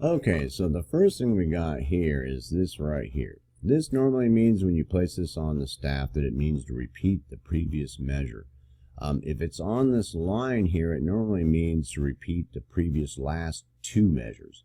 Okay, so the first thing we got here is this right here. This normally means when you place this on the staff that it means to repeat the previous measure. If it's on this line here, it normally means to repeat the previous last two measures.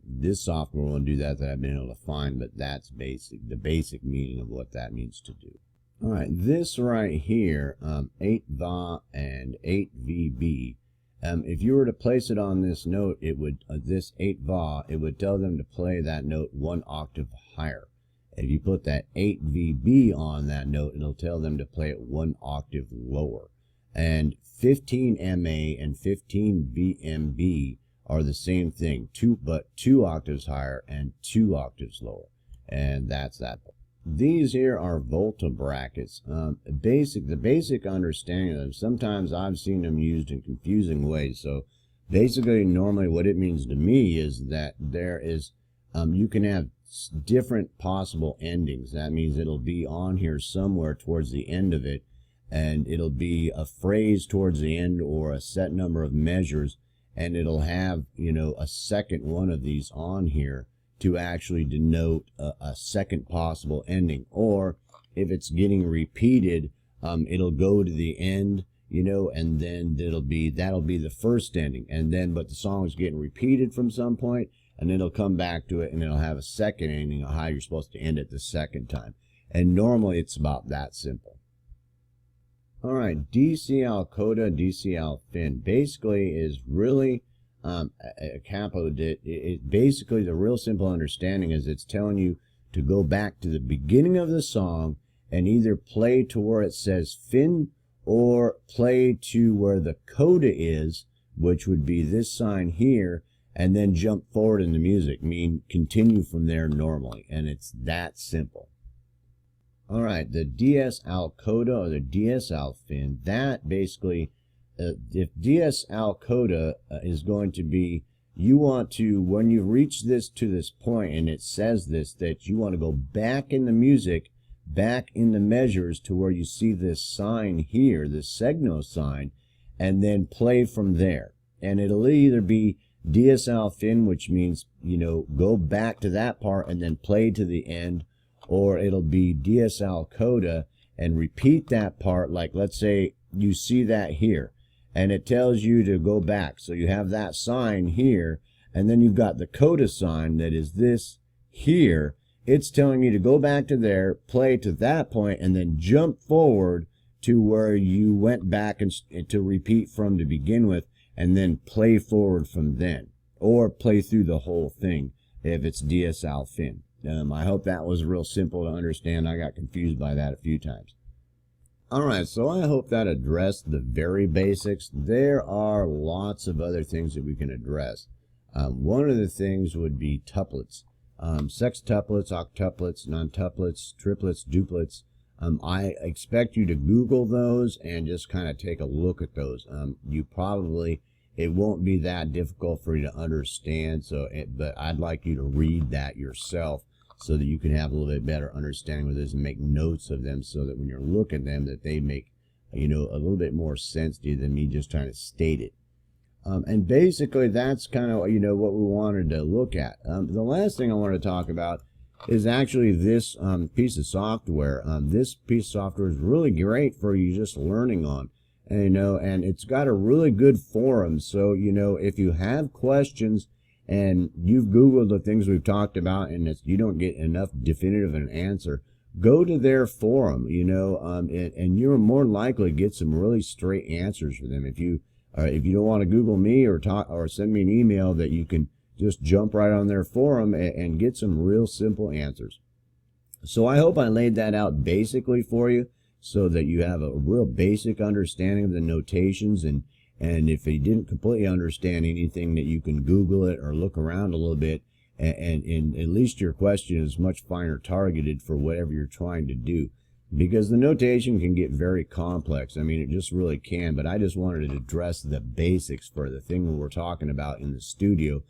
This software will do that I've been able to find, but that's the basic meaning of what that means to do. All right, this right here, 8 Va and 8 VB. If you were to place it on this note, it would this 8 Va, it would tell them to play that note 1 octave higher. If you put that 8 VB on that note, it'll tell them to play it 1 octave lower. And 15 MA and 15 VMB are the same thing, but 2 octaves higher and 2 octaves lower. And that's that. These here are volta brackets. The basic understanding of them, sometimes I've seen them used in confusing ways. So basically, normally what it means to me is that there is, you can have different possible endings. That means it'll be on here somewhere towards the end of it, and it'll be a phrase towards the end or a set number of measures, and it'll have, a second one of these on here to actually denote a second possible ending. Or if it's getting repeated, it'll go to the end, and then that'll be the first ending. And then, but the song is getting repeated from some point, and then it'll come back to it, and it'll have a second ending of how you're supposed to end it the second time. And normally it's about that simple. All right, DCL coda, DCL fin basically is really a capo. Basically, the real simple understanding is it's telling you to go back to the beginning of the song and either play to where it says fin or play to where the coda is, which would be this sign here, and then jump forward in the music, continue from there normally. And it's that simple. All right, the DSL coda or the DSL fin, that basically, if DSL coda is going to be, you want to, when you reach this to this point and it says this, that you want to go back in the music, back in the measures to where you see this sign here, this Segno sign, and then play from there. And it'll either be DSL fin, which means, go back to that part and then play to the end, or it'll be DSL coda and repeat that part. Like, let's say you see that here, and it tells you to go back. So you have that sign here, and then you've got the coda sign that is this here. It's telling you to go back to there, play to that point, and then jump forward to where you went back and to repeat from to begin with, and then play forward from then, or play through the whole thing if it's DSL fin. I hope that was real simple to understand. I got confused by that a few times. All right, so I hope that addressed the very basics. There are lots of other things that we can address. One of the things would be tuplets. Sextuplets, octuplets, nontuplets, triplets, duplets. I expect you to Google those and just kind of take a look at those. It won't be that difficult for you to understand, but I'd like you to read that yourself so that you can have a little bit better understanding of this and make notes of them, so that when you're looking at them, that they make, a little bit more sense to you than me just trying to state it. And basically, that's kind of, what we wanted to look at. The last thing I want to talk about is actually this piece of software. This piece of software is really great for you just learning on. And it's got a really good forum. So, if you have questions and you've Googled the things we've talked about and you don't get enough definitive an answer, go to their forum, and you're more likely to get some really straight answers for them. If you don't want to Google me or send me an email, that you can just jump right on their forum and get some real simple answers. So I hope I laid that out basically for you, so that you have a real basic understanding of the notations, and if you didn't completely understand anything, that you can Google it or look around a little bit, and at least your question is much finer targeted for whatever you're trying to do, because the notation can get very complex. It just really can, but I just wanted to address the basics for the thing we're talking about in the studio.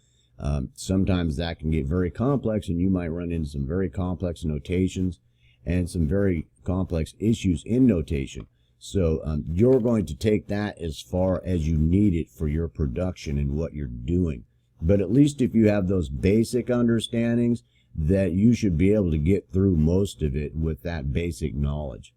Sometimes that can get very complex, and you might run into some very complex notations and some very complex issues in notation. So you're going to take that as far as you need it for your production and what you're doing. But at least if you have those basic understandings, that you should be able to get through most of it with that basic knowledge.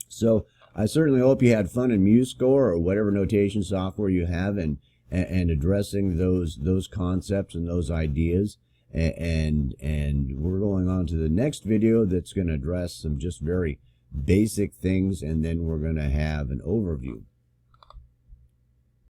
So I certainly hope you had fun in MuseScore or whatever notation software you have, and addressing those concepts and those ideas. And we're going on to the next video that's going to address some just very basic things, and then we're going to have an overview.